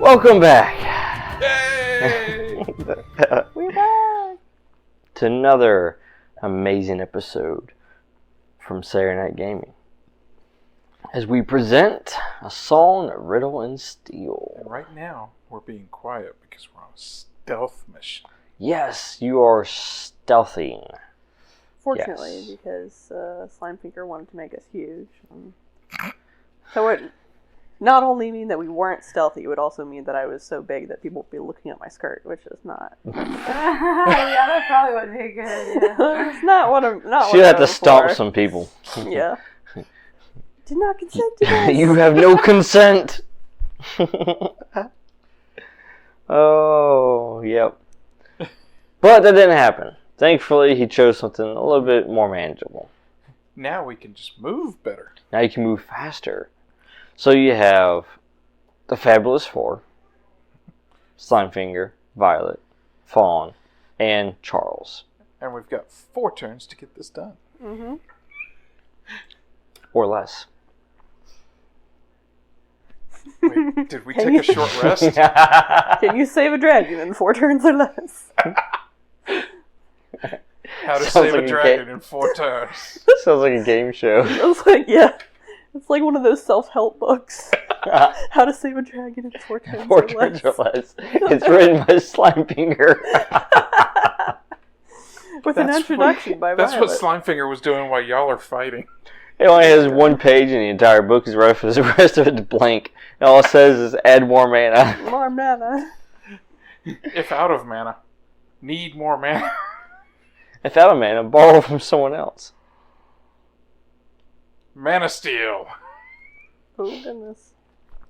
Welcome back. Yay! We're back to another amazing episode from Saturday Night Gaming, as we present a song, a riddle, and steel. And right now, we're being quiet because we're on a stealth mission. Yes, you are stealthing. Fortunately, Yes. because Slimefinger wanted to make us huge. So it not only mean that we weren't stealthy, it would also mean that I was so big that people would be looking at my skirt, which is not. Yeah, that probably would be good. Yeah. It's not what I'm. Not She'd what have I'm to stomp for. some people. Yeah. Did not consent to this. You have no consent. Oh, yep. But that didn't happen. Thankfully, he chose something a little bit more manageable. Now we can just move better. Now you can move faster. So you have the Fabulous Four, Slimefinger, Violet, Fawn, and Charles. And we've got 4 turns to get this done. Mm-hmm. Or less. Wait, did we take a short rest? Can you save a dragon in 4 turns or less? How to Sounds save like a a dragon in 4 turns. Sounds like a game show. It's like, yeah. It's like one of those self-help books. How to save a dragon in 4 turns 4 or turns less. or less. It's written by Slimefinger. With an introduction by That's what Violet. Slimefinger was doing while y'all are fighting. It only has 1 page in the entire book. The rest of it's blank. And all it says is add more mana. More mana. If out of mana, need more mana. If out of mana, borrow from someone else. Mana steal. Oh, goodness.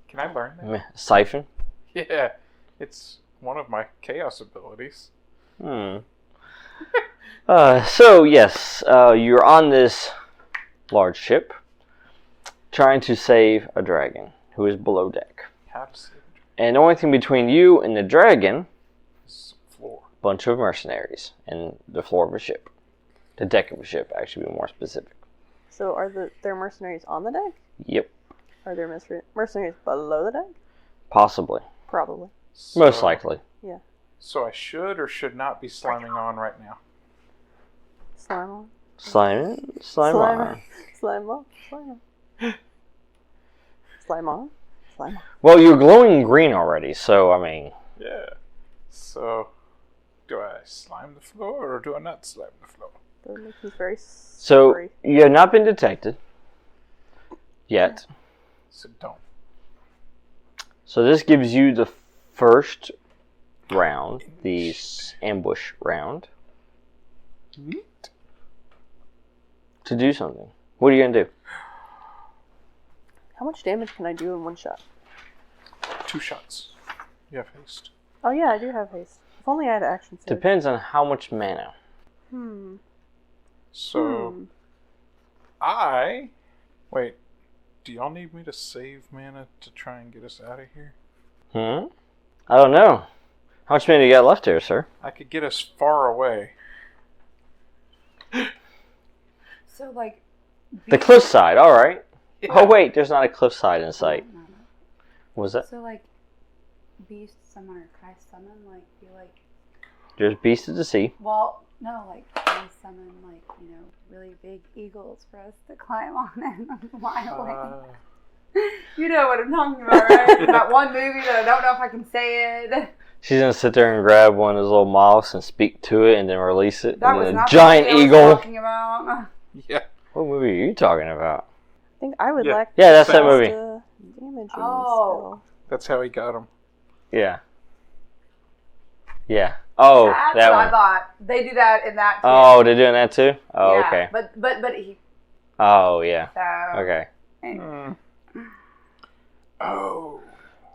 Can I learn that? Siphon? Yeah, it's one of my chaos abilities. So, yes, you're on this large ship trying to save a dragon who is below deck. How to save a dragon? And the only thing between you and the dragon Is floor. a bunch of mercenaries and the floor of a ship. The deck of a ship, actually, to be more specific. So are there mercenaries on the deck? Yep, Are there mercenaries below the deck? possibly. Probably. Most likely. Yeah. So I should or should not be sliming on right now? Slime on. Slime on. Slime on. Slime on. Slime on. Slime on. Well, you're glowing green already, so, I mean... Yeah. So, do I slime the floor or do I not slime the floor? That would make me very So, sorry. you have not been detected. Yet. So don't. So this gives you the first round, the ambush round, Neat. to do something. What are you going to do? How much damage can I do in 1 shot? 2 shots. You have haste. Oh yeah, I do have haste. If only I had action save. Depends on how much mana. So, Wait, do y'all need me to save mana to try and get us out of here? I don't know. How much mana you got left here, sir? I could get us far away. So, like... The cliffside, alright. Yeah. Oh wait, there's not a cliffside in sight. No. What was that? So, like, beast summon or Kai summon, like, you like... There's Beast of the Sea. Well, no, like, Kai summon, like, you know, really big eagles for us to climb on and fly away. You know what I'm talking about, right? That one movie that I don't know if I can say it. She's gonna sit there and grab one of those little moths and speak to it and then release it. That And was then not a giant the movie I was eagle. talking about. Yeah. What movie are you talking about? I think I would Yeah. like Yeah, that's that cast movie. a damaging Oh. That's how he got him. Yeah. Yeah. Oh, That's that what one. I thought. They do that in that too. Oh, they're doing that too? Oh, yeah. okay. But he... Oh, yeah. So... Okay. Hmm. Oh.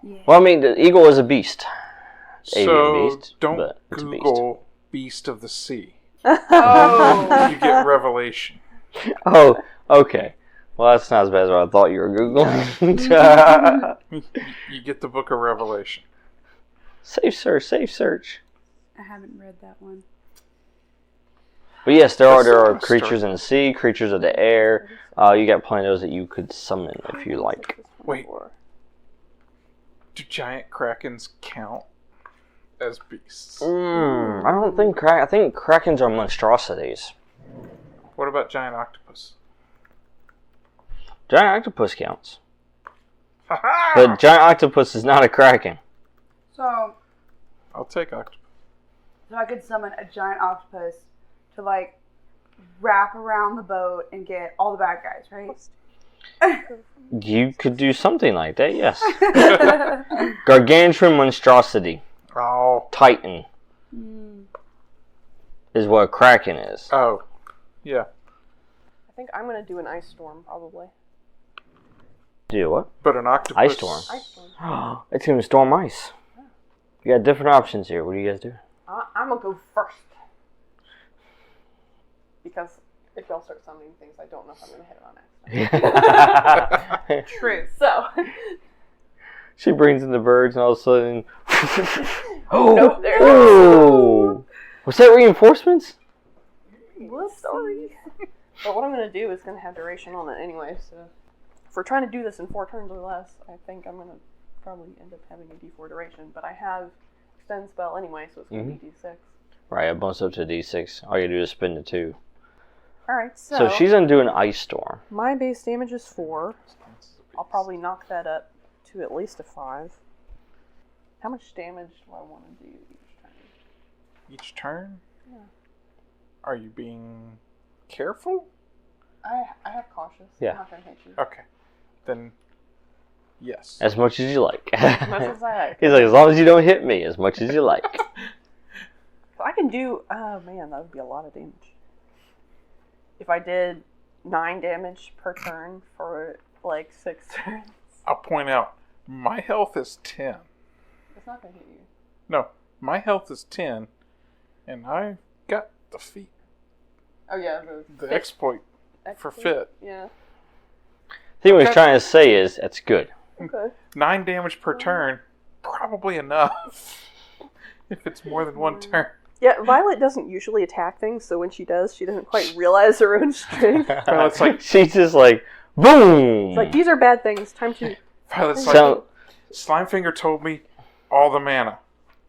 Yeah. Well, I mean, the eagle is a beast. Avian So, beast, don't but it's a beast. Google Beast of the Sea. Oh. You get Revelation. Oh, okay. Well, that's not as bad as what I thought you were Googling. You get the Book of Revelation. Safe search, safe search. I haven't read that one. But yes, there are That's creatures in the sea, creatures of the air. You got plenty of those that you could summon if you like. Wait. Do giant krakens count as beasts? I don't think I think krakens are monstrosities. What about giant octopus? Giant octopus counts. Ha-ha! But giant octopus is not a kraken. So I'll take octopus. I could summon a giant octopus to like wrap around the boat and get all the bad guys, right? You could do something like that, yes. Gargantuan monstrosity. Oh. Titan. Is what a kraken is. Oh. Yeah. I think I'm gonna do an ice storm probably. Do what? But an octopus... Ice storm. Ice storm. It's gonna storm ice. You got different options here. What do you guys do? I'm gonna go first because if y'all start summoning things, I don't know if I'm gonna hit it on accident. True. So she brings in the birds, and all of a sudden, nope, there it oh, was that reinforcements? Whoops, sorry. But what I'm gonna do is gonna have duration on it anyway. So if we're trying to do this in 4 turns or less, I think I'm gonna probably end up having a D4 duration. But I have extend spell anyway, so it's gonna be D6. Right, it bumps up to D6. All you do is spin the 2. Alright, So she's gonna do an ice storm. my base damage is 4. I'll probably knock that up to at least a 5. How much damage do I want to do each turn? Each turn? Yeah. Are you being careful? I have cautious. Yeah. I'm not going to hit you. Okay. Then, yes. As much as you like. As much as I like. He's like, as long as you don't hit me, as much as you like. So I can do... Oh, man, that would be a lot of damage. If I did 9 damage per turn for, like, 6 turns. I'll point out, my health is 10. It's not going to hit you. No, my health is 10, and I got the feat, Oh, yeah. the exploit for fit. Yeah. I think what he's trying to say is, that's good. Okay. 9 damage per turn, probably enough. If it's more than 1 turn. Yeah, Violet doesn't usually attack things, so when she does, she doesn't quite realize her own strength. Well, it's like, she's just like, boom! It's like, these are bad things, time to... Violet's So- like, Slimefinger told me all the mana.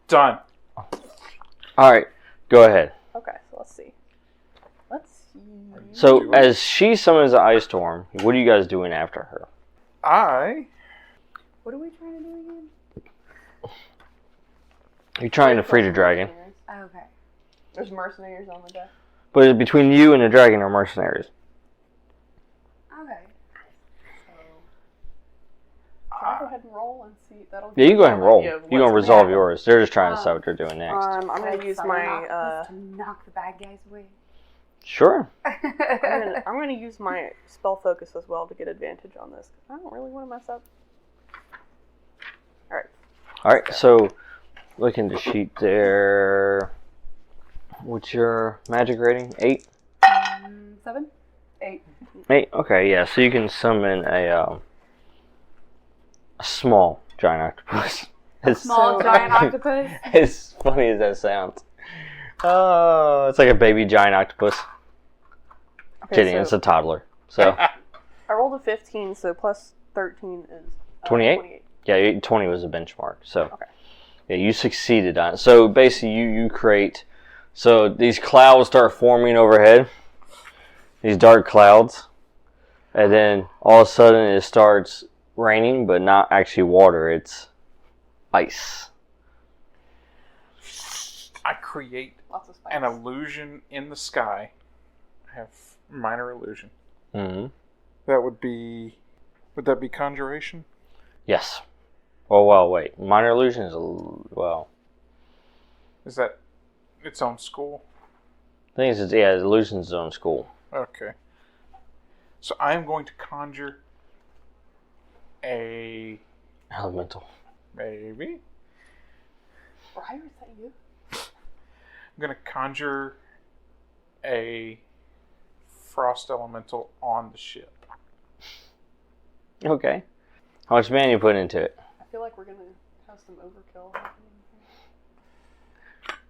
Done. Alright, go ahead. Okay, so let's see. So, as she summons the ice storm, what are you guys doing after her? What are we trying to do again? You're trying to free the dragon. Okay. There's mercenaries on the deck. But between you and the dragon are mercenaries. Okay. Can I go ahead and roll and see? That'll Yeah, you go ahead and roll. You're going to resolve happen. yours. They're just trying to decide what they're doing next. I'm going to use my... to knock the bad guys away. Sure. I'm going to use my spell focus as well to get advantage on this. I don't really want to mess up. Alright. Alright, so looking to sheet there. What's your magic rating? 8? 7? 8. 8? Okay, yeah, so you can summon a small giant octopus. Small giant octopus? As funny as that sounds. Oh, it's like a baby giant octopus. Okay, Kidding, so it's a toddler. So I rolled a 15, so plus 13 is... 28? Yeah, 20 was a benchmark. So Okay. yeah, you succeeded on it. So basically you create... So these clouds start forming overhead. These dark clouds. And then all of a sudden it starts raining, but not actually water. It's ice. I create Lots of spikes. an illusion in the sky. I have minor illusion. Mm-hmm. Would that be conjuration? Yes. Well, wait. Minor illusion is, well... Is that its own school? I think it's, yeah, illusion's own school. Okay. So I'm going to conjure a... Elemental. Maybe? Briar, is that you? I'm going to conjure a frost elemental on the ship. Okay. How much mana you put into it? I feel like we're going to have some overkill happening.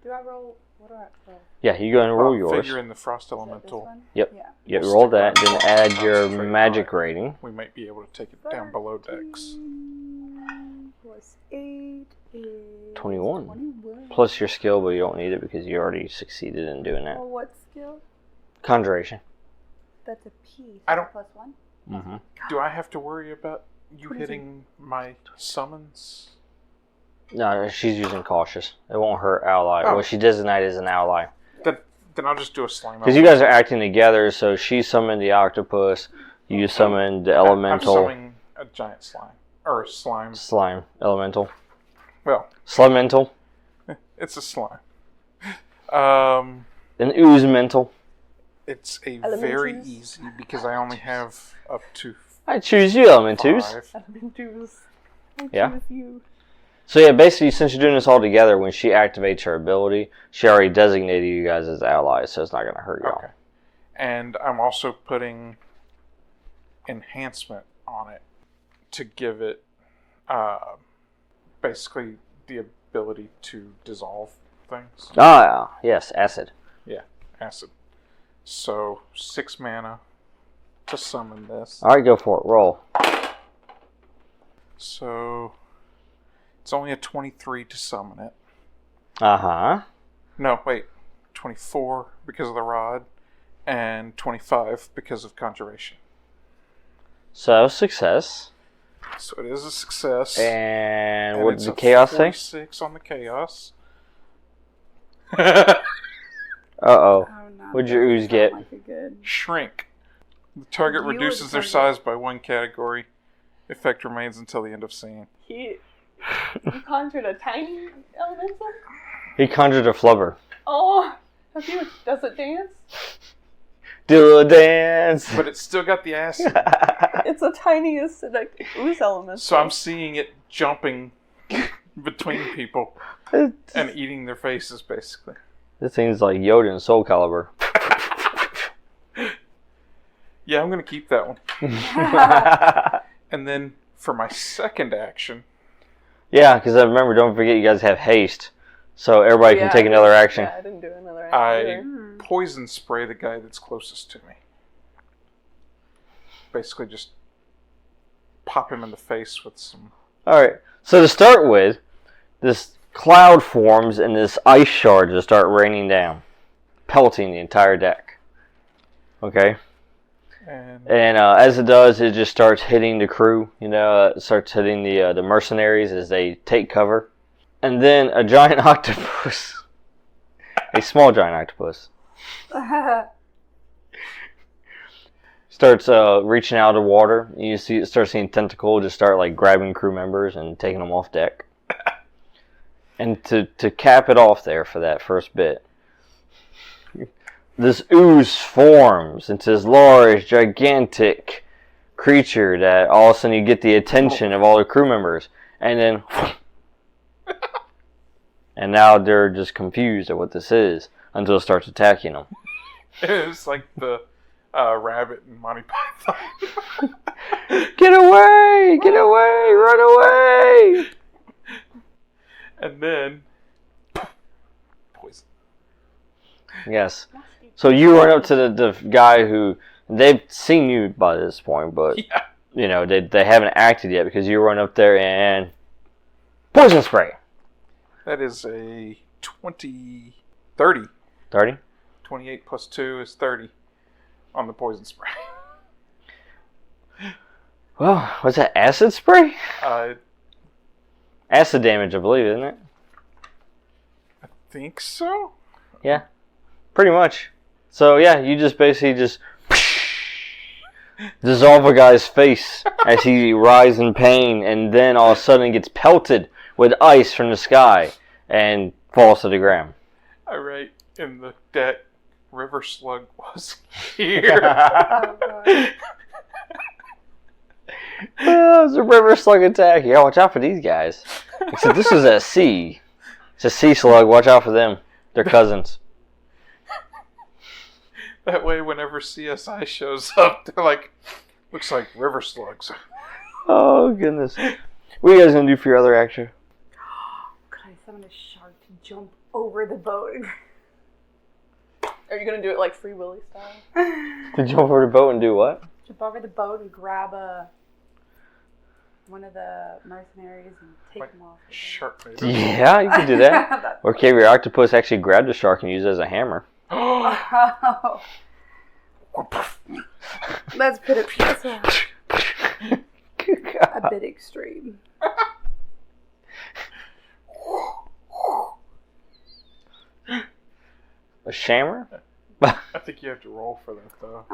Do I roll? What do I roll? Yeah, you go and roll yours. Figure in the frost Is that this elemental. one? Yep. Yeah. Yeah, roll that, then add your Concentrate magic on it. rating. We might be able to take it down below decks. plus 8 is 21. 21. Plus your skill, but you don't need it because you already succeeded in doing that. Oh, what skill? Conjuration. That's a piece. I don't- Plus 1? Mm-hmm. Do I have to worry about you What is hitting my summons? No, she's using cautious. It won't hurt ally. Oh. Well, she designated as an ally. Then I'll just do a slime. Because you guys are acting together, so she summoned the octopus, you summoned the elemental. I'm summoning a giant slime. Or a slime. Slime. Elemental. Well, Slimental. it's a slime. An ooze mental. It's a Elementals? very easy because I only have up to I choose you, Elementus. 5. Elementus. I Yeah. choose you. So yeah, basically, since you're doing this all together, when she activates her ability, she already designated you guys as allies, so it's not going to hurt y'all. Okay. And I'm also putting enhancement on it to give it basically the ability to dissolve things. Ah, yes, acid. Yeah, acid. So 6 mana to summon this. All right, go for it. Roll. So it's only a 23 to summon it. Uh-huh. No, wait. 24 because of the rod, and 25 because of conjuration. So, success. So it is a success. And And what it's did the a chaos say? 46 on the chaos. Uh-oh. Oh, no, What'd your that ooze doesn't get? sound like a good. Shrink. The target You reduces would their target- size by 1 category. Effect remains until the end of scene. You conjured a tiny elemental? He conjured a flubber. Oh, does it dance? Do a dance. But it's still got the acid. It's a tiny acidic ooze elemental. So I'm seeing it jumping between people and eating their faces, basically. This thing's like Yoda in Soul Calibur. Yeah, I'm going to keep that one. And then for my second action, Yeah, because remember, don't forget you guys have haste. So everybody can take another action. Yeah, I didn't do another action. I poison spray the guy that's closest to me. Basically just pop him in the face with some... Alright, so to start with, this cloud forms and this ice shard just start raining down, pelting the entire deck. Okay? And as it does, it just starts hitting the crew. You know, it starts hitting the mercenaries as they take cover. And then a giant octopus, a small giant octopus, starts reaching out of the water. You start seeing tentacle just start like grabbing crew members and taking them off deck. And to cap it off there for that first bit, this ooze forms into this large, gigantic creature that all of a sudden you get the attention of all the crew members. And then... and now they're just confused at what this is until it starts attacking them. It's like the rabbit in Monty Python. Get away! Get away! Run away! And then... poison. Yes. So you run up to the guy who... They've seen you by this point, but... Yeah. You know, they haven't acted yet because you run up there and... Poison spray! That is a 30. 30? 28 plus 2 is 30 on the poison spray. Well, what's that? Acid spray? I Acid damage, I believe, isn't it? think so. Yeah. Pretty much. So, yeah, you just basically just... dissolve a guy's face as he writhes in pain, and then all of a sudden gets pelted with ice from the sky and falls to the ground. I write in the deck, River Slug was here. Oh, it was a river slug attack. Yeah, watch out for these guys. Except this is a sea. It's a sea slug. Watch out for them. They're cousins. That way, whenever CSI shows up, they're like, looks like river slugs. Oh, goodness. What are you guys going to do for your other action? Could I summon a shark to jump over the boat? Are you gonna do it like Free Willy style? To jump over the boat and do what? Jump over the boat and grab a one of the mercenaries and take Like him off. Sharknado. Yeah, you can do that. Or can your octopus actually grab the shark and use it as a hammer? Oh. Let's put it that's a bit extreme. A shammer? I think you have to roll for that, though.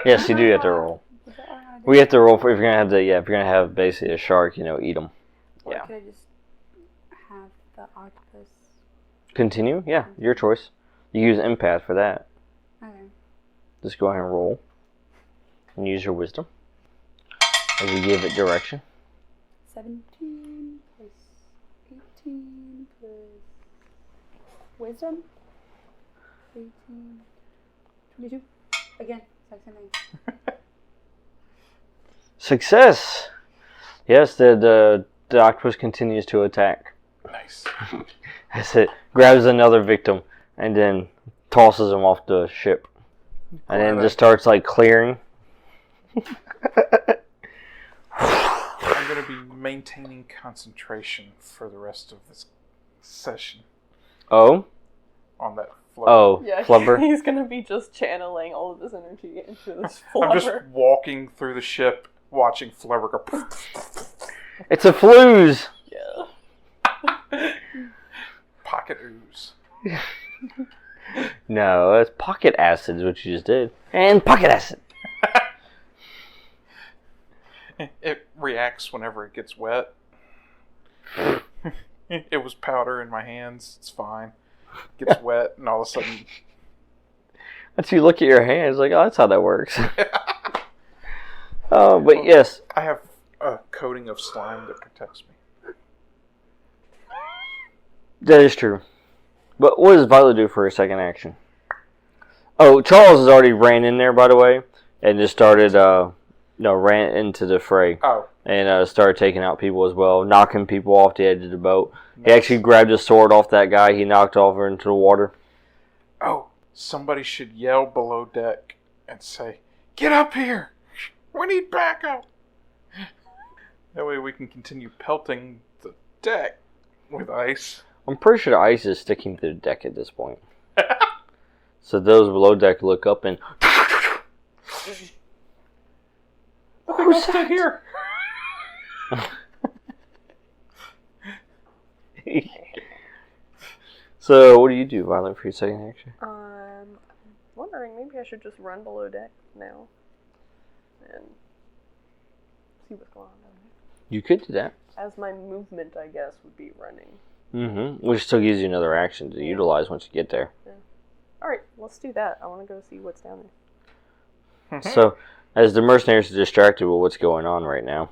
Yes, you do have to roll. We have to roll for if you're gonna have if you're gonna have basically a shark, eat them. Or Yeah. could I just have the octopus? Continue? Yeah, your choice. You use empath for that. Okay. Just go ahead and roll. And use your wisdom. As you give it direction. 17 plus 18 plus wisdom. 18. 22. Again, 69. Success! Yes, the octopus continues to attack. Nice. As it grabs another victim and then tosses him off the ship. And then just starts clearing. I'm going to be maintaining concentration for the rest of this session Oh? on that flubber. Oh, Yeah, flubber. he's gonna be just channeling all of this energy into this I'm just flubber. walking through the ship, watching flubber go. It's a flues! Yeah. Pocket ooze. No, that's pocket acid is what you just did. And pocket acid! It reacts whenever it gets wet. It was powder in my hands. It's fine. Gets wet, and all of a sudden, Once you look at your hands, oh, that's how that works. But yes. I have a coating of slime that protects me. That is true. But what does Violet do for her second action? Oh, Charles has already ran in there, by the way, and just started, ran into the fray. Oh. And started taking out people as well, knocking people off the edge of the boat. Nice. He actually grabbed his sword off that guy he knocked over into the water. Oh, somebody should yell below deck and say, "Get up here! We need backup!" That way we can continue pelting the deck with ice. I'm pretty sure the ice is sticking to the deck at this point. So those below deck look up and... Who's that here? So, what do you do, Violet, for your second action? I'm wondering, maybe I should just run below deck now and see what's going on down there. You could do that. As my movement, I guess, would be running. Mm-hmm. Which still gives you another action to utilize once you get there. Yeah. Alright, let's do that. I want to go see what's down there. So, as the mercenaries are distracted with what's going on right now,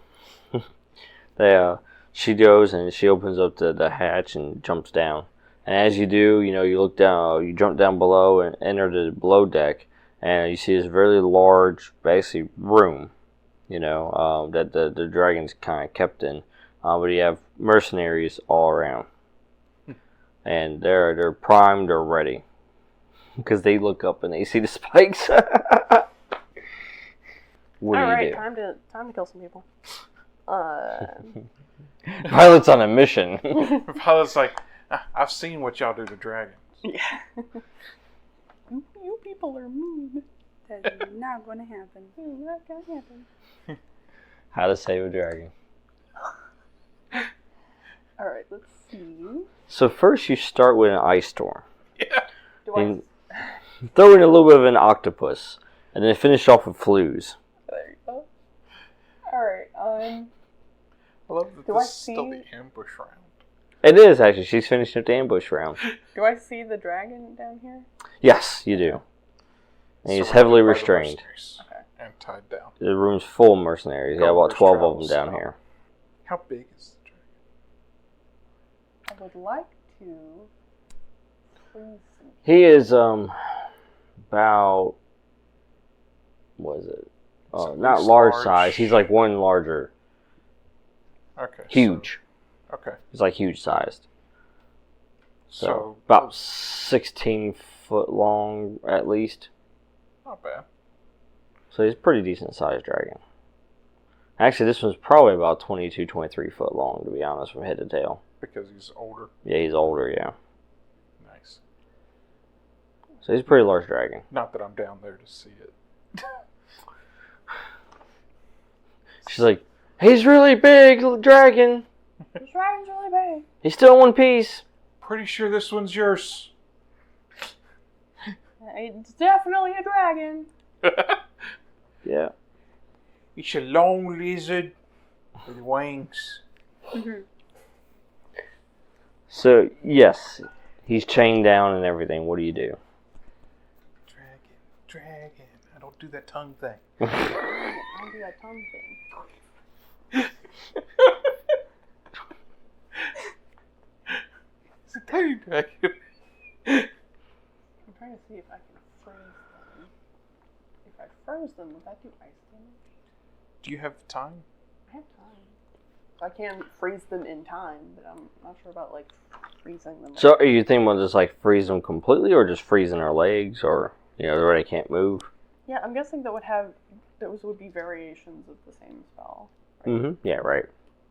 she goes and she opens up the hatch and jumps down. And as you do, you look down, you jump down below and enter the below deck, and you see this very large, basically, room, that the dragon's kind of kept in. But you have mercenaries all around. And they're primed or ready. Because they look up and they see the spikes. What do Alright, you do? time to kill some people. Violet's on a mission. Violet's like, I've seen what y'all do to dragons. Yeah. You people are mean. That's not going to happen. Not gonna happen. How to save a dragon. Alright, let's see. So first you start with an ice storm. Yeah. Do And throw in a little bit of an octopus. And then finish off with flues. There you go. Alright, I love that Do this I is still the see- ambush round. It is, actually. She's finishing up the ambush round. do I see the dragon down here? Yes, you do. And he's Surrounded heavily by the restrained. mercenaries Okay. And tied down. The room's full of mercenaries. You got about 12 of them down here. How big is the dragon? I would like to please see. He is, about... What is it? So at Not least large large. size. He's like one larger. Okay. Huge. Okay. He's like huge sized. So So about 16 foot long at least. not bad. So he's a pretty decent sized dragon. Actually, this one's probably about 22, 23 foot long, to be honest, from head to tail. Because he's older. Yeah, he's older, yeah. Nice. So he's a pretty large dragon. Not that I'm down there to see it. She's like, he's really big, dragon. This dragon's really big. He's still in one piece. Pretty sure this one's yours. It's definitely a dragon. Yeah. It's a long lizard with wings. So, yes, he's chained down and everything. What do you do? Dragon. I don't do that tongue thing. I don't do that tongue thing. It's a tiny dragon. I'm trying to see if I can freeze them. If I froze them, would that do ice damage? Do you have time? I have time. I can freeze them in time, but I'm not sure about like freezing them. So, are you thinking about just like freeze them completely, or just freezing their legs, or they already can't move? Yeah, I'm guessing those would be variations of the same spell. Right? Mm-hmm. Yeah, right.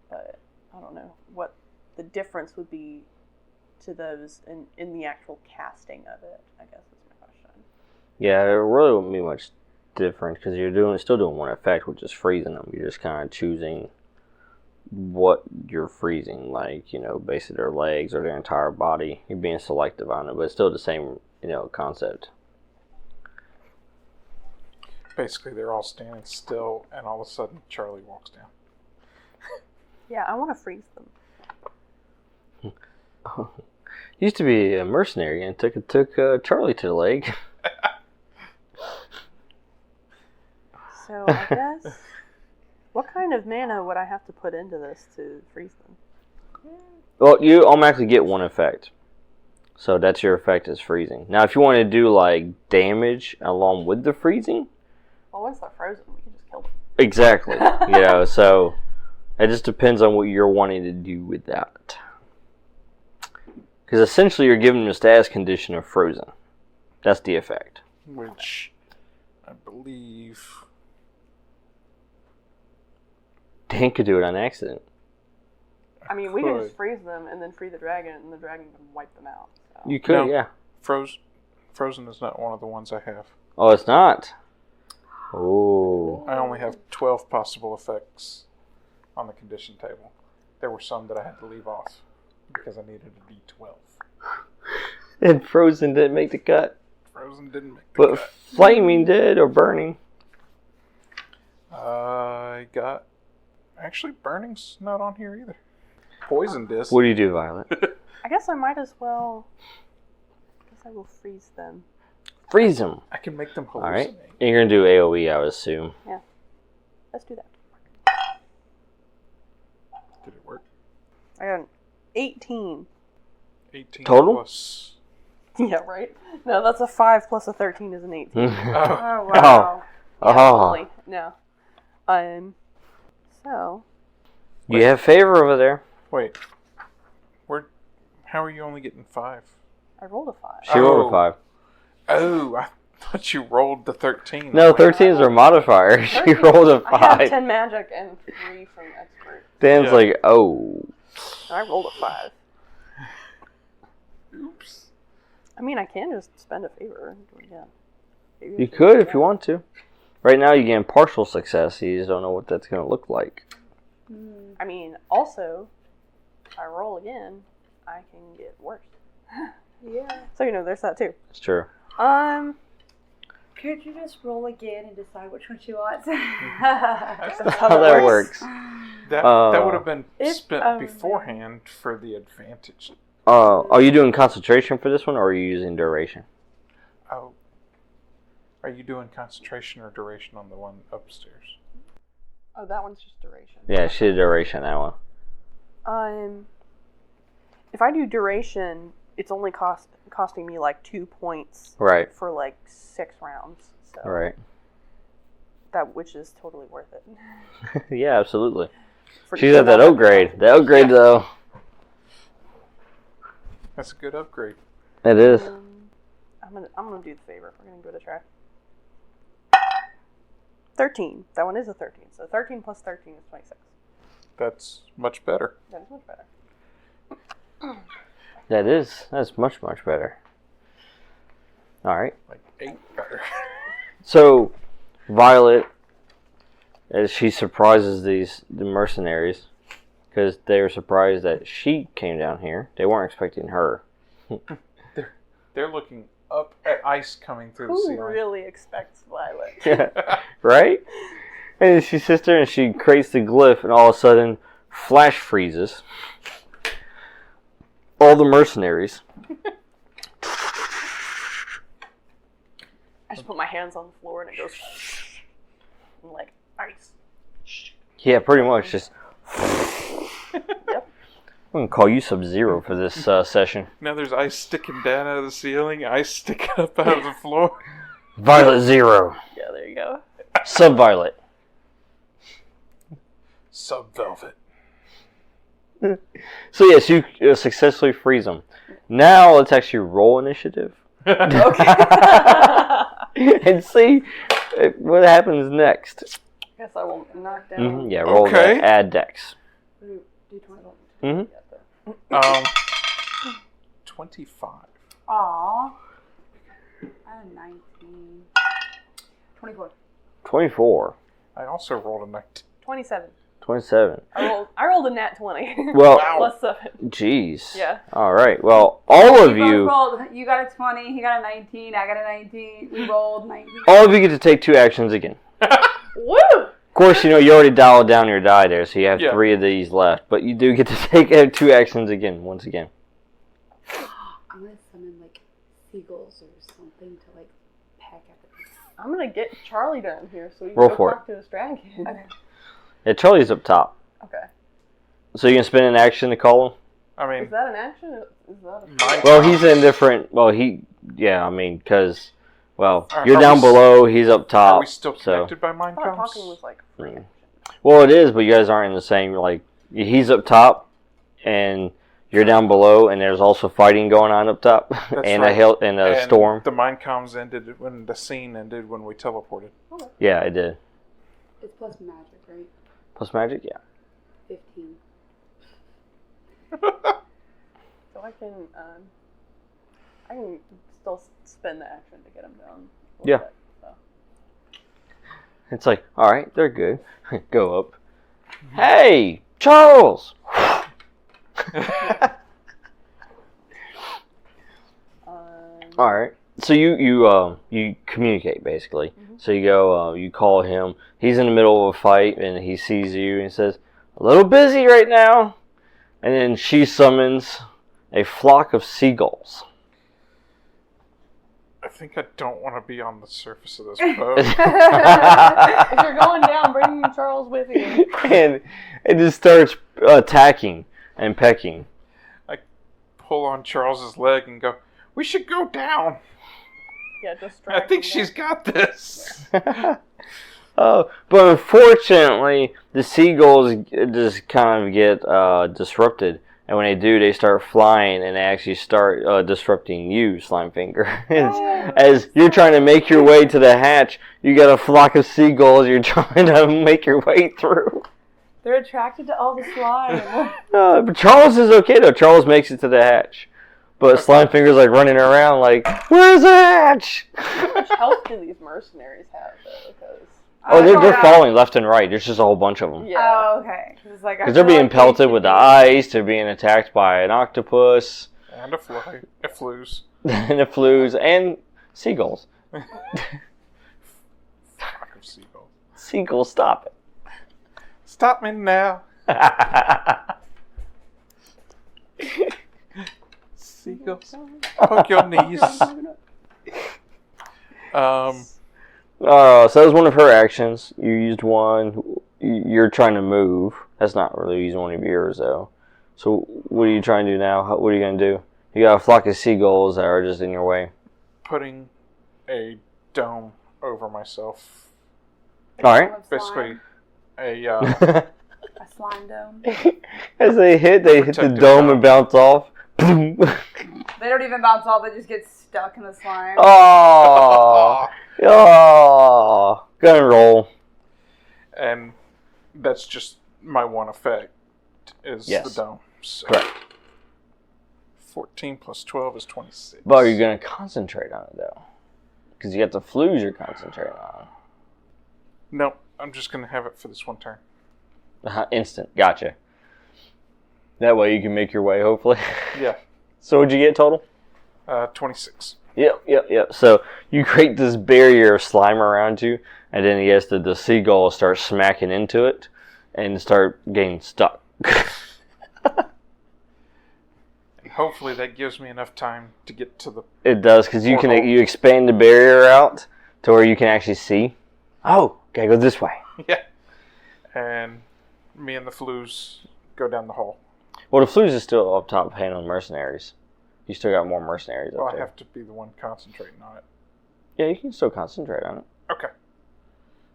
But I don't know what the difference would be to those in the actual casting of it, I guess is my question. Yeah, it really wouldn't be much different because you're still doing one effect, which is freezing them. You're just kind of choosing what you're freezing, like, basically their legs or their entire body. You're being selective on it, but it's still the same, concept. Basically, they're all standing still, and all of a sudden, Charlie walks down. Yeah, I want to freeze them. Used to be a mercenary and took Charlie to the lake. So I guess, what kind of mana would I have to put into this to freeze them? Well, you automatically get one effect. So that's your effect is freezing. Now, if you want to do like damage along with the freezing. Well, once they're frozen, we can just kill them. Exactly. So it just depends on what you're wanting to do with that. Because essentially you're giving them a status condition of frozen. That's the effect. Which, I believe... Dan could do it on accident. I mean, we can just freeze them and then free the dragon, and the dragon can wipe them out. So. You could, yeah. Frozen is not one of the ones I have. Oh, it's not? Oh. I only have 12 possible effects on the condition table. There were some that I had to leave off because I needed a D12. And Frozen didn't make the cut. Frozen didn't make the But cut. Flaming did, or Burning. I got... Actually, Burning's not on here either. Poisoned is. What do you do, Violet? I guess I might as well... I guess I will freeze them. Freeze them. I can make them hallucinate. Alright. You're going to do AoE, I would assume. Yeah. Let's do that. Did it work? I got an 18. 18 Total? plus... Yeah, right? No, that's a 5 plus a 13 is an 18. Oh. Oh, wow. Totally. No. So... You have favor over there. Wait. How are you only getting 5? I rolled a 5. She rolled a 5. Oh, I thought you rolled the 13. No, 13 is her modifier. She rolled a 5. I have 10 magic and 3 from expert. Dan's like, oh. I rolled a 5. Oops. I mean, I can just spend a favor and do it again. Maybe You could if you want to. Right now you get partial success. You just don't know what that's going to look like. I mean, also, if I roll again, I can get worse. Yeah. So, there's that too. It's true. Could you just roll again and decide which one she wants? That's That's How that works. That would have been If spent only. beforehand for the advantage. Are you doing concentration for this one, or are you using duration? Oh. Are you doing concentration or duration on the one upstairs? Oh, that one's just duration. Yeah, she did duration, that one. If I do duration, it's only costing me like 2 points. Right. For like 6 rounds. So Right. which is totally worth it. Yeah, absolutely. For She's at that upgrade. The upgrade, though. That's a good upgrade. It is. I'm gonna do the favor. We're gonna go to track. 13. That one is a 13. So 13 plus 13 is 26. That's much better. That is much better. That's much, much better. Alright. Like 8 better. So, Violet, as she surprises the mercenaries, because they were surprised that she came down here. They weren't expecting her. They're looking up at ice coming through the Who ceiling. really expects Violet? Yeah, right? And she sits there and she creates the glyph, and all of a sudden, flash freezes. All the mercenaries. I just put my hands on the floor and it goes I'm like ice. Yeah, pretty much. Just. Yep. I'm gonna call you Sub-Zero for this session. Now there's ice sticking down out of the ceiling, ice sticking up out of the floor. Violet Zero. Yeah, there you go. Sub-Violet. Sub-Velvet. So yes, you successfully freeze them. Now let's actually roll initiative. Okay. And see what happens next. Guess I will knock down. Yeah, roll Okay. that. Add dex. D20. 25. Aw. I had 19. 24. 24. I also rolled a 19. 27. 27. I rolled a nat 20. Well, Plus 7. jeez. Yeah. All right. Well, all of We both you, rolled. You got a 20. He got a 19. I got a 19. We rolled 19. all of you get to take 2 actions again. Woo! Of course, you already dialed down your die there, so you have Yeah. 3 of these left. But you do get to take 2 actions again, once again. I'm going to summon, like, seagulls or something to, like, peck at the people. I'm gonna get Charlie down here so we can Roll go for talk to this dragon. Okay. Yeah, Charlie's up top. Okay. So you can spend an action to call him? I Is mean, that an action? Is that a Mine- Well, he's in different... Well, because... Well, you're Are down we below, he's up top. are we still so- connected by mind I thought comms? talking was like free action. Well, it is, but you guys aren't in the same, like... He's up top, and you're down below, and there's also fighting going on up top. And right. a storm. The mind comms ended when the scene ended when we teleported. Yeah, it did. It's plus magic, right? Plus magic, yeah. 15. So I can still spend the action to get him down. a little Yeah. bit, so. It's like, alright, they're good. Go up. Hey, Charles! Alright. So you communicate, basically. So you go, you call him. He's in the middle of a fight, and he sees you, and he says, a little busy right now. And then she summons a flock of seagulls. I think I don't want to be on the surface of this boat. If you're going down, bring Charles with you. And it just starts attacking and pecking. Pull on Charles's leg and go, we should go down. Yeah, distract I think him she's down. got this. Oh, but unfortunately, the seagulls just kind of get disrupted. And when they do, they start flying and they actually start disrupting you, Slimefinger. As you're trying to make your way to the hatch, you got a flock of seagulls you're trying to make your way through. They're attracted to all the slime. But Charles is okay, though. Charles makes it to the hatch. But Slimefinger's like running around like, where's the hatch? How much health do these mercenaries have, though? Because Oh, they're falling left and right. There's just a whole bunch of them. yeah. Oh, okay. Because like, Because they're being pelted with the ice, they're being attacked by an octopus, And a fly. A flues. and the flues, and seagulls. Flock of seagulls. Seagulls, stop Stop me now. it. Seagulls. Hug your knees. So that was one of her actions. You used one. You're trying to move. That's not really using one of yours, though. So what are you trying to do now? What are you going to do? You got a flock of seagulls that are just in your way. Putting a dome over myself. All right. Basically, a a slime dome. As they hit the Protective dome dome. and bounce off. They don't even bounce off. They just get stuck in the slime. Oh. Oh. Go and roll. And that's just my one effect, is the dome. So Correct. 14 plus 12 is 26. But are you going to concentrate on it, though? Because you got the flues you're concentrating on. Nope, I'm just going to have it for this one turn. Instant. Gotcha. That way you can make your way, hopefully. Yeah. So what'd you get total? 26. Yep. So you create this barrier of slime around you, and then he has the seagull start smacking into it and start getting stuck. Hopefully that gives me enough time to get to the... It does, because you expand the barrier out to where you can actually see. Oh, gotta go this way. Yeah. And me and the flues go down the hall. Well, the flues is still up top handling mercenaries. You still got more mercenaries Well, up there. I have to be the one concentrating on it. Yeah, you can still concentrate on it. Okay.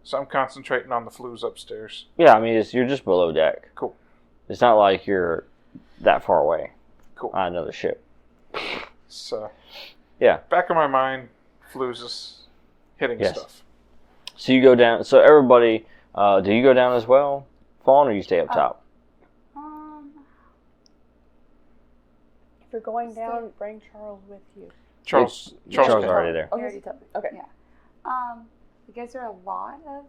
So I'm concentrating on the flues upstairs. Yeah, I mean, you're just below deck. Cool. It's not like you're that far away. Cool. On another ship. So, yeah. Back of my mind, flues is hitting stuff. So you go down. So everybody, do you go down as well, Fawn, or you stay up top? If you're going down, bring Charles with you. Charles is already there. You already told me. Okay. Yeah. Because there are a lot of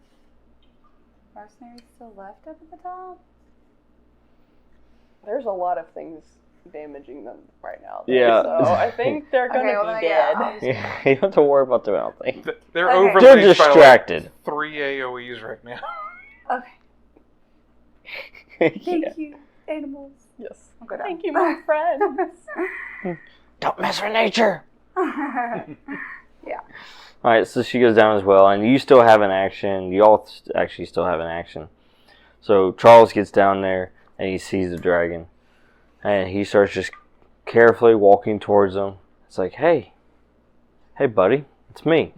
mercenaries still left up at the top. There's a lot of things damaging them right now. Yeah. So I think they're going to be dead. Yeah, you don't have to worry about them, I don't think. They're Okay. overlaid They're distracted. by like 3 AoEs right now. Okay. Thank you, animals. Yes. I'll go down. Thank you, my friend. Don't mess with nature. Yeah. All right, so she goes down as well, and you still have an action. You all actually still have an action. So Charles gets down there, and he sees the dragon. And he starts just carefully walking towards him. It's like, hey, buddy, it's me.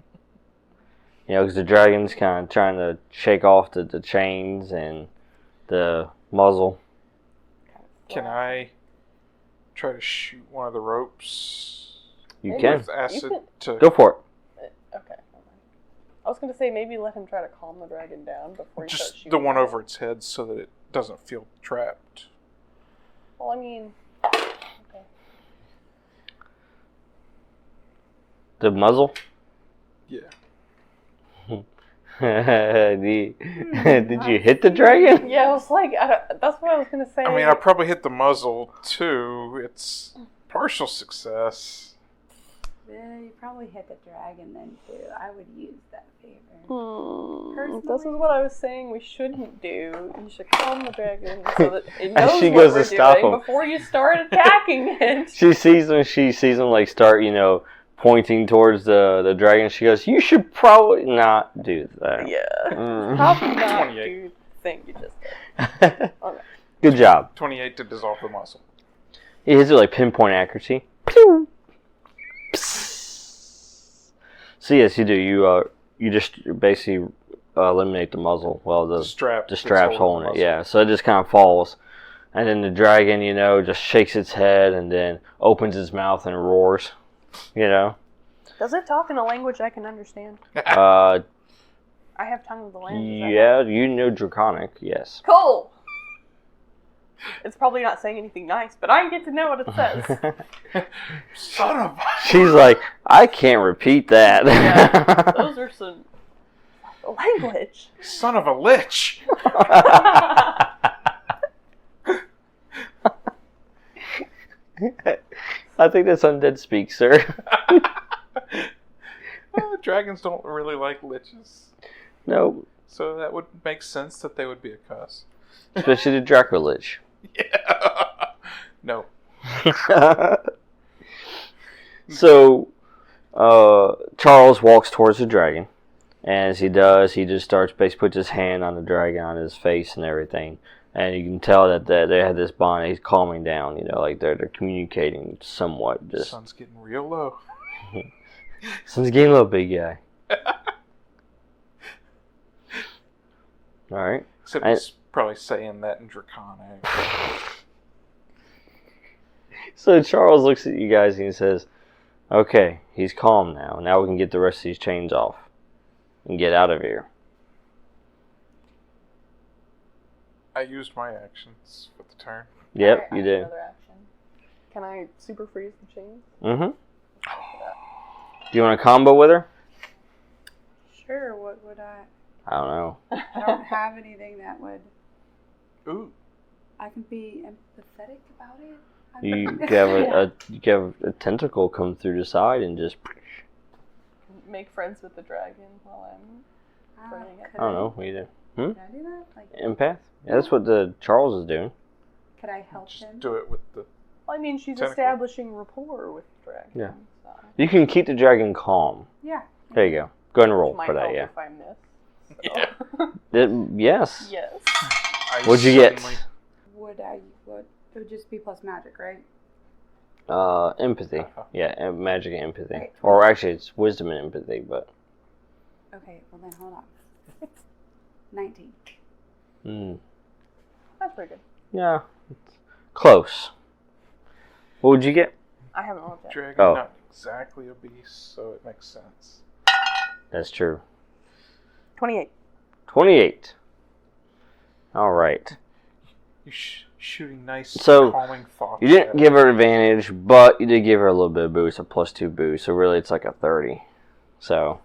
You know, because the dragon's kind of trying to shake off the chains and the muzzle. Can I try to shoot one of the ropes You can. with acid to... Go for it. Okay. I was going to say maybe let him try to calm the dragon down before he starts Just shooting. the one over its head so that it doesn't feel trapped. Well, I mean... Okay. The muzzle? Yeah. Did you hit the dragon? Yeah, I was like, that's what I was going to say. I mean, I probably hit the muzzle, too. It's partial success. Yeah, you probably hit the dragon then, too. I would use that favor. This is what I was saying we shouldn't do. You should calm the dragon so that it knows she what goes we're to stop doing him. before you start attacking it. She sees him like start, pointing towards the dragon. She goes, you should probably not do that. Yeah. Mm. Probably not 28. do the thing you just did. Okay. Good job. 28 to dissolve the muzzle. He hits it like pinpoint accuracy. Pew! So yes, you do. You just basically eliminate the muzzle. Well, the strap's holding it. Yeah. So it just kind of falls, and then the dragon, just shakes its head and then opens its mouth and roars. Does it talk in a language I can understand? Uh, I have tongue of the land. yeah, you know Draconic. Yes. Cool. It's probably not saying anything nice, but I get to know what it says. Son of a... She's like, I can't repeat that. Yeah, those are some language. Son of a lich! I think that's undead speak, sir. Dragons don't really like liches. No, So that would make sense that they would be a cuss. especially the Draco Lich. Yeah. No. So, Charles walks towards the dragon. And as he does, he just starts basically puts his hand on the dragon, on his face and everything. And you can tell that they have this bond. He's calming down, like they're communicating somewhat. The sun's getting real low. Sun's getting a little big guy. All right. Except he's probably saying that in Draconic. So Charles looks at you guys and he says, okay, he's calm now. Now we can get the rest of these chains off and get out of here. I used my actions for the turn. Yep, Alright, I you have did. Another action. Can I super freeze the chains? Mm-hmm. Do you want a combo with her? Sure, what would I? I don't know. I don't have anything that would. Ooh. I can be empathetic about it. You have a tentacle come through the side and just. Make friends with the dragon while I'm burning it. I don't know. What do you do? Can I do that? Like, Empath? Yeah, that's what the Charles is doing. could I help Just him? do it with the... Well, I mean, she's Tentacle. establishing rapport with the dragon. Yeah. So. You can keep the dragon calm. Yeah. There you go. Go ahead and roll Which might for that, help yeah. if I miss. So. Yes. Yes. What'd you get? Would it would just be plus magic, right? Empathy. Yeah, magic and empathy. Right. Or actually, it's wisdom and empathy, but. Okay, well then hold on. 19. That's pretty good. Yeah. Close. What would you get? I haven't looked at it. Dragon, Oh. not exactly a beast, so it makes sense. That's true. 28. 28. All right. You're shooting nice, So, calming thoughts. You didn't at give her advantage, but you did give her a little bit of boost, a +2 boost. So really, it's like a 30. So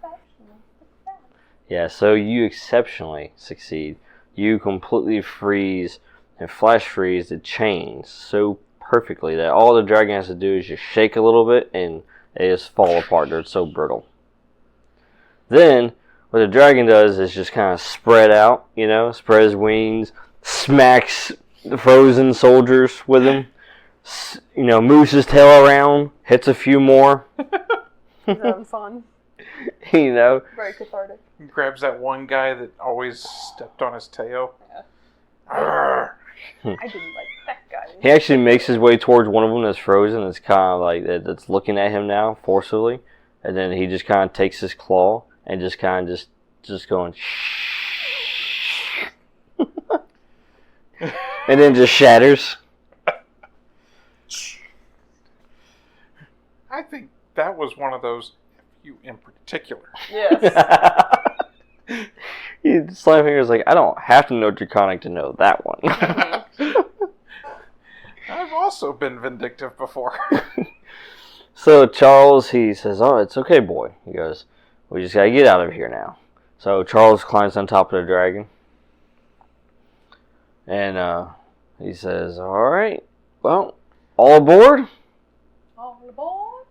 yeah, so you exceptionally succeed. You completely freeze and flash freeze the chains so perfectly that all the dragon has to do is just shake a little bit and they just fall apart. They're so brittle. Then what the dragon does is just kind of spread out, spread his wings, smacks the frozen soldiers with him, moves his tail around, hits a few more. He's having fun. Very cathartic. He grabs that one guy that always stepped on his tail. Yeah. Arrgh. I didn't like that guy. He actually makes his way towards one of them that's frozen. It's kind of like that's looking at him now forcefully, and then he just kind of takes his claw and just kind of just going shh, and then just shatters. I think that was one of those, you in particular. Yes. Slimefinger's like, I don't have to know Draconic to know that one. I've also been vindictive before. So Charles, he says, "Oh, it's okay, boy." He goes, "We just gotta get out of here now." So Charles climbs on top of the dragon, and he says, "All right, well, all aboard." All aboard.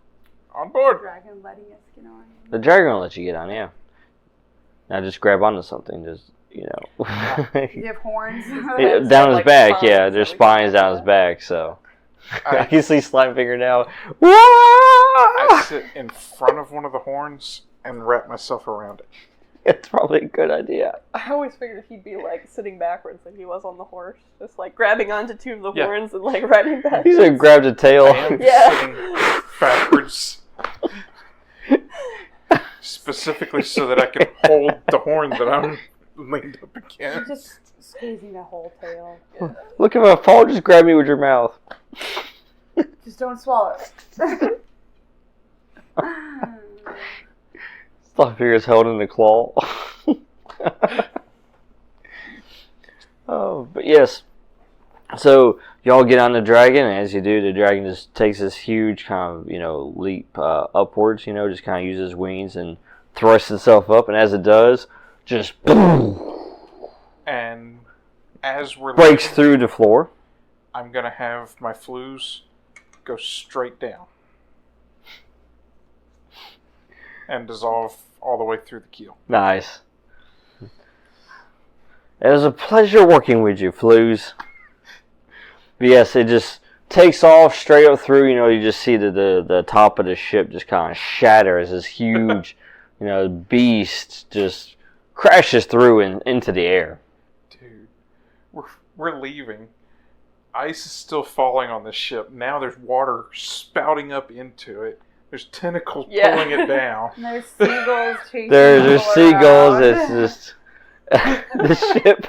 On board. Dragon letting us get on. The dragon will let you get on, yeah. Now just grab onto something, just You have horns. down his like back, spines, yeah. There's so we spines can- down his back, so. I- You see Slimefinger now. I sit in front of one of the horns and wrap myself around it. It's probably a good idea. I always figured he'd be like sitting backwards like he was on the horse, just like grabbing onto two of the Yeah. horns and like riding back. He said grabbed a tail. I am Yeah. sitting backwards. Specifically so that I can hold the horn that I'm leaned up against. Just squeezing the whole tail. Look, if I fall, just grab me with your mouth. Just don't swallow it. Slimefinger's held in the claw. Oh, but yes. So y'all get on the dragon, and as you do, the dragon just takes this huge kind of leap upwards. Just kind of uses wings and thrusts itself up, and as it does, just boom, And as we're breaks leaving, through the floor. I'm going to have my flues go straight down and dissolve all the way through the keel. Nice. It was a pleasure working with you, Flues. But yes, it just takes off straight up through. You just see the top of the ship just kind of shatter as this huge, beast just crashes through into the air. Dude, we're leaving. Ice is still falling on the ship. Now there's water spouting up into it. There's tentacles pulling it down. And there's seagulls chasing There's people seagulls. around. It's just the ship.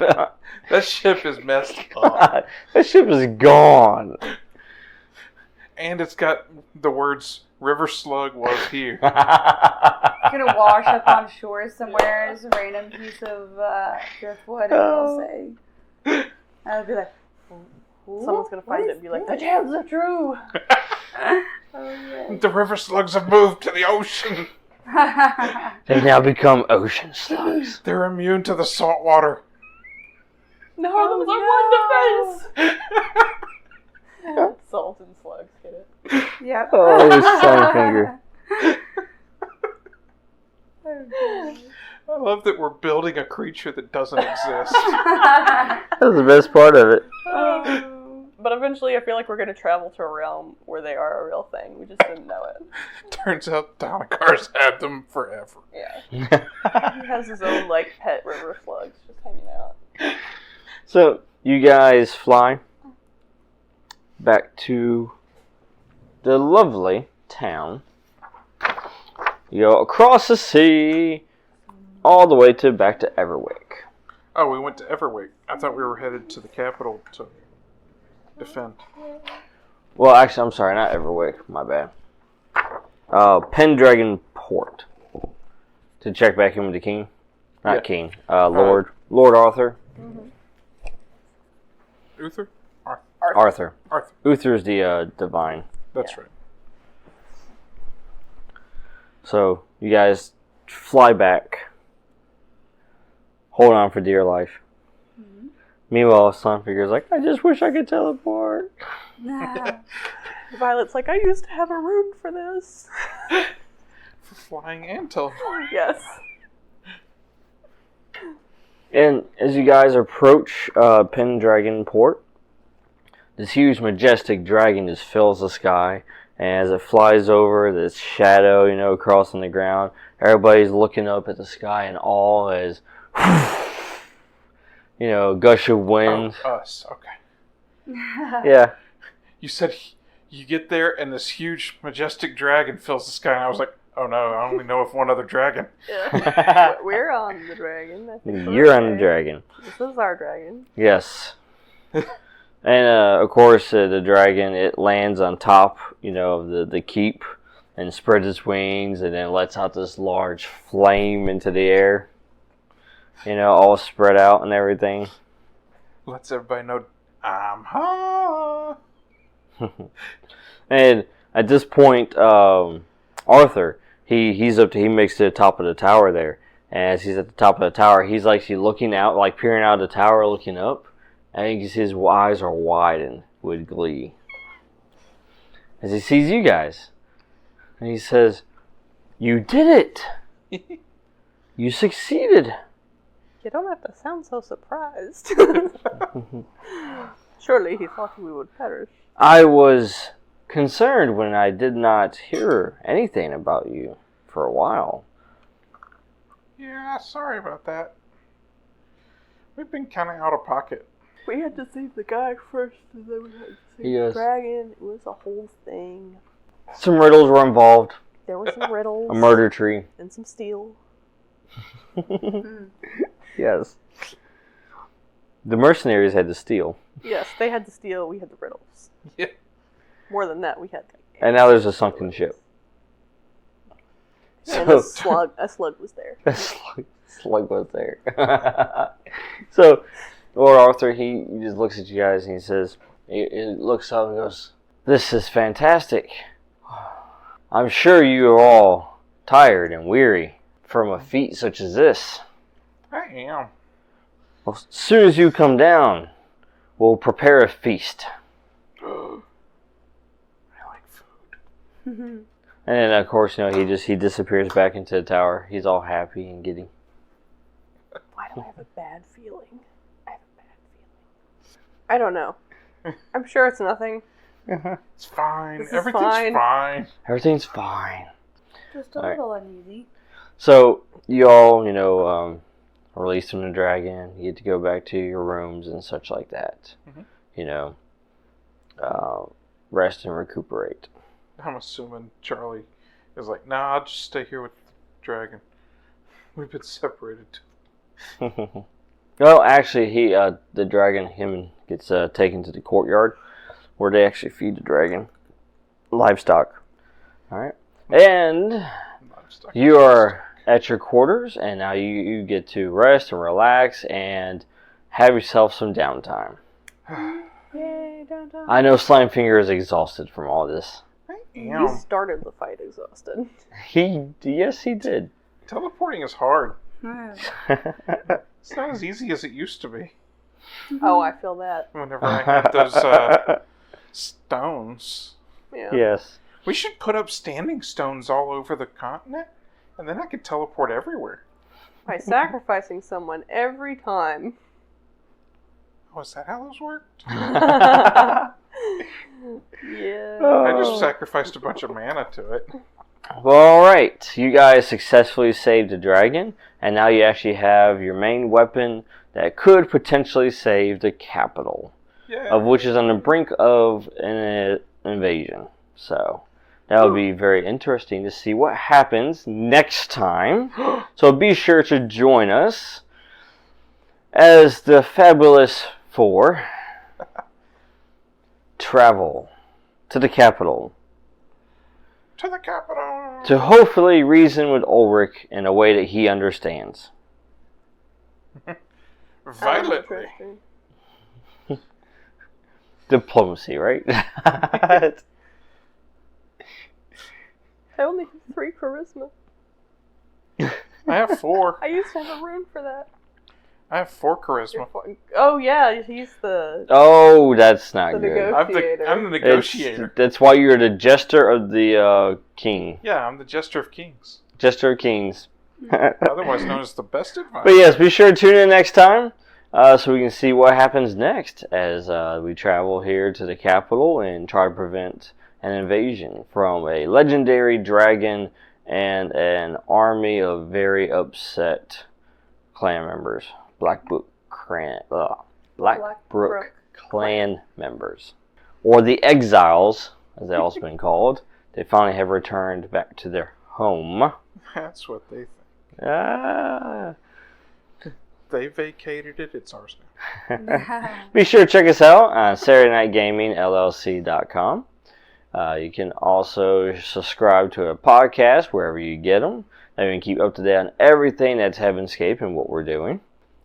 That ship is messed up. The ship is gone. And it's got the words, River Slug was here. Gonna wash up on shore somewhere as a random piece of driftwood, and it'll say, I'd be like, Someone's gonna find it and be like, the jams are true. oh, yeah. The river slugs have moved to the ocean. They now become ocean slugs. They're immune to the salt water. No, that was our one defense. Salt and slugs, get it? Yep. Oh, sun finger. I love that we're building a creature that doesn't exist. That's the best part of it. But eventually I feel like we're going to travel to a realm where they are a real thing. We just didn't know it. Turns out Donicar's had them forever. Yeah. He has his own, like, pet river slugs just hanging out. So, you guys fly back to the lovely town. You go across the sea, all the way back to Everwick. Oh, we went to Everwick. I thought we were headed to the capital to defend. Well, actually, I'm sorry, not Everwick. My bad. Pendragon Port. To check back in with the king. Not Yeah. king. Lord Arthur. Mm-hmm. Uther? Arthur. Arthur. Uther's the divine. That's right. So, you guys fly back. Hold on for dear life. Mm-hmm. Meanwhile, Sunfigure's like, I just wish I could teleport. Nah. Violet's like, I used to have a rune for this. For flying and teleport. Yes. And as you guys approach Pendragon Port, this huge, majestic dragon just fills the sky. And as it flies over, this shadow, crossing the ground, everybody's looking up at the sky in awe as, gush of wind. Oh, us. Okay. Yeah. You said you get there and this huge, majestic dragon fills the sky. And I was like, oh no, I only know of one other dragon. Yeah. We're on the dragon. I think You're on the dragon. This is our dragon. Yes. And, of course, the dragon, it lands on top, of the keep and spreads its wings and then lets out this large flame into the air, all spread out and everything. Lets everybody know I'm home. And at this point, Arthur, he makes it to the top of the tower there. And as he's at the top of the tower, he's actually looking out, like peering out of the tower, looking up. And you can see his eyes are widened with glee as he sees you guys. And he says, "You did it! You succeeded!" You don't have to sound so surprised. Surely he thought we would perish. I was concerned when I did not hear anything about you for a while. Yeah, sorry about that. We've been kind of out of pocket. We had to save the guy first, and then we had to save the dragon. It was a whole thing. Some riddles were involved. There were some riddles. A murder tree. And some steel. Yes. The mercenaries had to steal. Yes, they had to steal. We had the riddles. Yeah. More than that, we had. And now there's a sunken ship. And a slug was there. A slug was there. So, Lord Arthur, he just looks at you guys and he says, he looks up and goes, "This is fantastic. I'm sure you are all tired and weary from a feat such as this. I am. Well, as soon as you come down, we'll prepare a feast." I like food. And then, of course, he disappears back into the tower. He's all happy and giddy. Why do I have a bad feeling? I don't know. I'm sure it's nothing. It's fine. This is Everything's fine. Everything's fine. Just a little uneasy. So, you all, released from the dragon. You get to go back to your rooms and such like that. Mm-hmm. Rest and recuperate. I'm assuming Charlie is like, nah, I'll just stay here with the dragon. We've been separated. Well, actually, the dragon, gets taken to the courtyard where they actually feed the dragon livestock. All right, and you are at your quarters, and now you get to rest and relax and have yourself some downtime. Yay, downtown. I know Slimefinger is exhausted from all this. He started the fight exhausted. Yes, he did. Teleporting is hard. Yeah. It's not as easy as it used to be. Oh, I feel that. Whenever I had those stones. Yeah. Yes. We should put up standing stones all over the continent, and then I could teleport everywhere. By sacrificing someone every time. Oh, is that how those worked? Yeah. I just sacrificed a bunch of mana to it. Well, alright. You guys successfully saved a dragon, and now you actually have your main weapon that could potentially save the capital, Yeah. of which is on the brink of an invasion. So, that will be very interesting to see what happens next time. So be sure to join us as the Fabulous Four travel to the capital To the capital! to hopefully reason with Ulrich in a way that he understands. Violently. Diplomacy, right? I only have 3 charisma. I have 4. I used to have a rune for that. I have 4 charisma. Oh yeah, he's the Oh, that's not The good. negotiator. I'm the negotiator. That's why you're the jester of the king. Yeah, I'm the Jester of Kings. Jester of kings. Otherwise known as the best advisor. But yes, be sure to tune in next time so we can see what happens next as we travel here to the capital and try to prevent an invasion from a legendary dragon and an army of very upset clan members. Blackbrook clan members. Or the exiles, as they also been called. They finally have returned back to their home. That's what they think. Ah. They vacated it, it's ours now. Be sure to check us out on SaturdayNightGamingLLC.com. You can also subscribe to a podcast wherever you get them. That you can keep up to date on everything that's Heavenscape and what we're doing.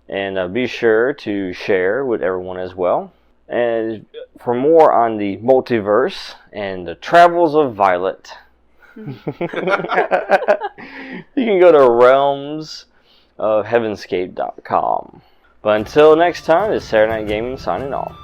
And be sure to share with everyone as well. And for more on the multiverse and the travels of Violet, you can go to realmsofheavenscape.com. But until next time, it's Saturday Night Gaming signing off.